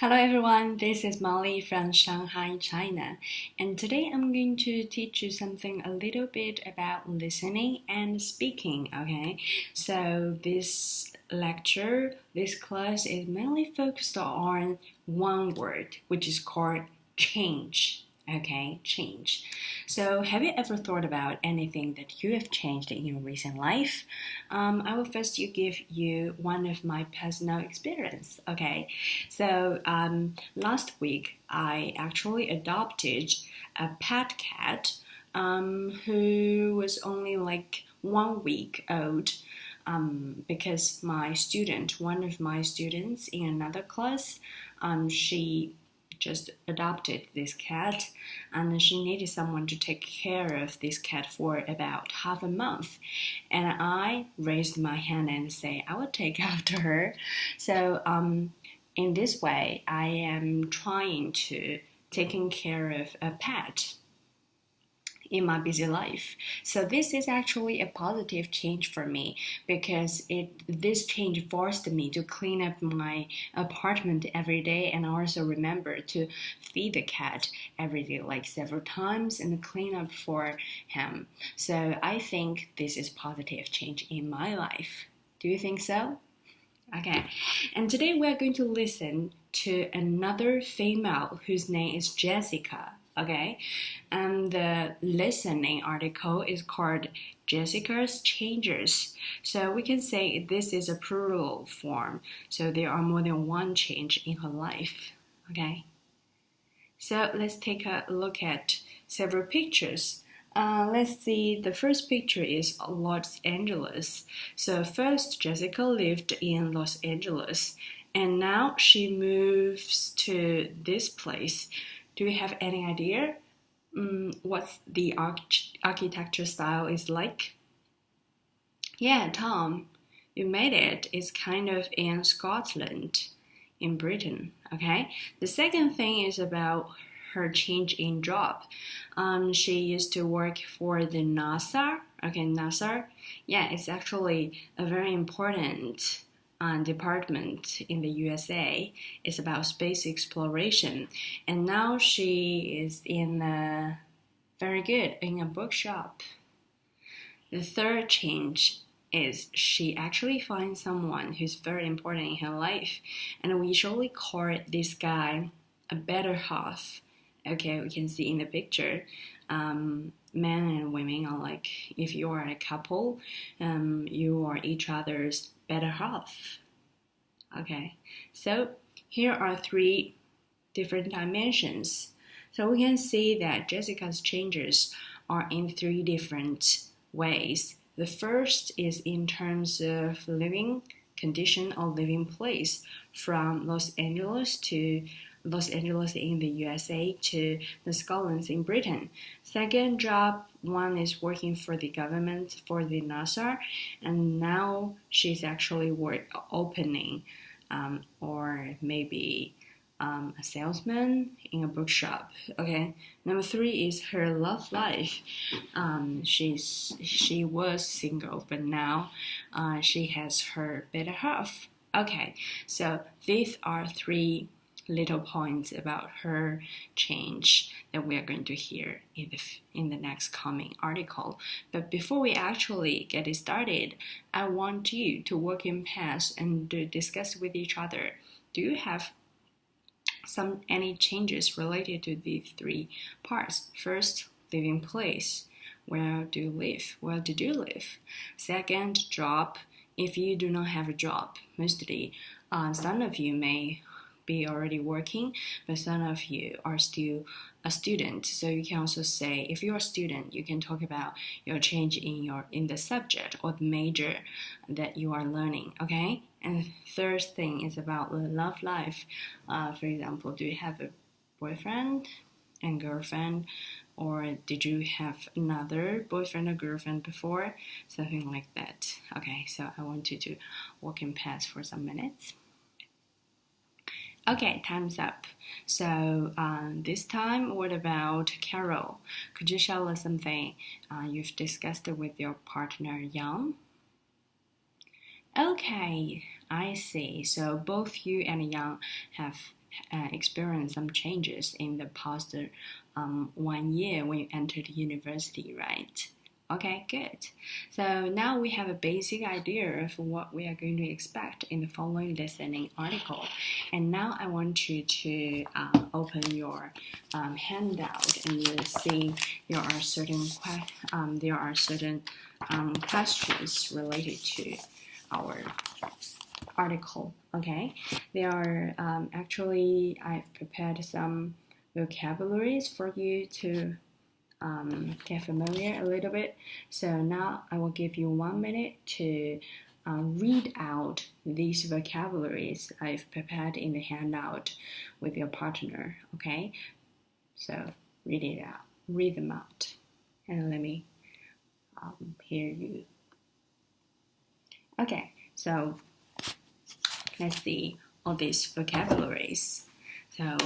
Hello everyone, this is Molly from Shanghai, China, and today I'm going to teach you something a little bit about listening and speaking, okay? So this class is mainly focused on one word, which is called change. Okay, change. So, have you ever thought about anything that you have changed in your recent life? I will first give you one of my personal experience. Okay, so last week I actually adopted a pet cat who was only like 1 week old. Because one of my students in another class, she just adopted this cat and she needed someone to take care of this cat for about half a month, and I raised my hand and say I would take after her. So in this way I am trying to taking care of a pet in my busy life. So this is actually a positive change for me because this change forced me to clean up my apartment every day and also remember to feed the cat every day like several times and clean up for him. So I think this is positive change in my life. Do you think so? Okay, and today we are going to listen to another female whose name is Jessica. Okay, and the listening article is called Jessica's Changes. So we can say this is a plural form. So there are more than one change in her life. Okay, so let's take a look at several pictures. Let's see, the first picture is Los Angeles. So, first, Jessica lived in Los Angeles and now she moves to this place. Do you have any idea what the architecture style is like? Yeah, Tom, you made it. It's kind of in Scotland, in Britain. Okay. The second thing is about her change in job. She used to work for the NASA. Okay, NASA. Yeah, it's actually a very important department in the USA. It's about space exploration, and now she is in a very good in a bookshop. The third change is she actually finds someone who's very important in her life, and we usually call this guy a better half. Okay, we can see in the picture, men and women are like, if you are a couple, you are each other's better half. Okay, so here are three different dimensions. So we can see that Jessica's changes are in three different ways. The first is in terms of living condition or living place, from Los Angeles in the USA to the Scotland in Britain. Second job, one is working for the government for the NASA, and now she's actually opening or maybe a salesman in a bookshop. Okay. Number three is her love life. She was single, but now she has her better half. Okay. So these are three little points about her change that we are going to hear in the next coming article. But before we actually get it started, I want you to work in pairs and to discuss with each other. Do you have any changes related to these three parts? First, living place. Where do you live? Where did you live? Second, job. If you do not have a job, mostly some of you may be already working, but some of you are still a student. So you can also say, if you're a student, you can talk about your change in the subject or the major that you are learning. Okay. And third thing is about the love life. For example, do you have a boyfriend and girlfriend, or did you have another boyfriend or girlfriend before? Something like that. Okay, so I want you to walk in pairs for some minutes. Okay, time's up. So this time, what about Carol? Could you share us something you've discussed with your partner, Yang? Okay, I see. So both you and Yang have experienced some changes in the past 1 year when you entered university, right? Okay, good. So now we have a basic idea of what we are going to expect in the following listening article. And now I want you to open your handout and you'll see there are certain questions related to our article. Okay, there are actually I've prepared some vocabularies for you to get familiar a little bit. So now I will give you 1 minute to read out these vocabularies I've prepared in the handout with your partner. Okay, so read them out, and let me hear you. Okay, so let's see all these vocabularies. So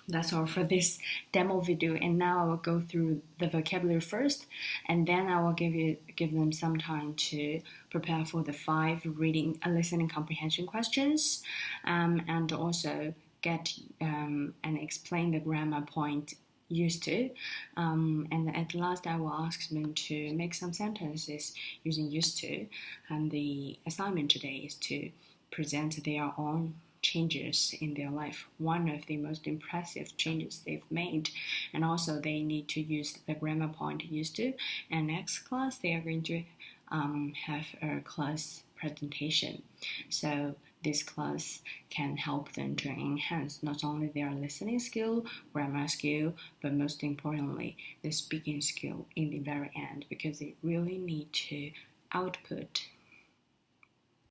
that's all for this demo video, and now I will go through the vocabulary first, and then I will give them some time to prepare for the 5 reading and listening comprehension questions, and also get and explain the grammar point used to, and at last I will ask them to make some sentences using used to, and the assignment today is to present their own changes in their life, one of the most impressive changes they've made, and also they need to use the grammar point used to. And next class they are going to have a class presentation, so this class can help them to enhance not only their listening skill, grammar skill, but most importantly the speaking skill in the very end, because they really need to output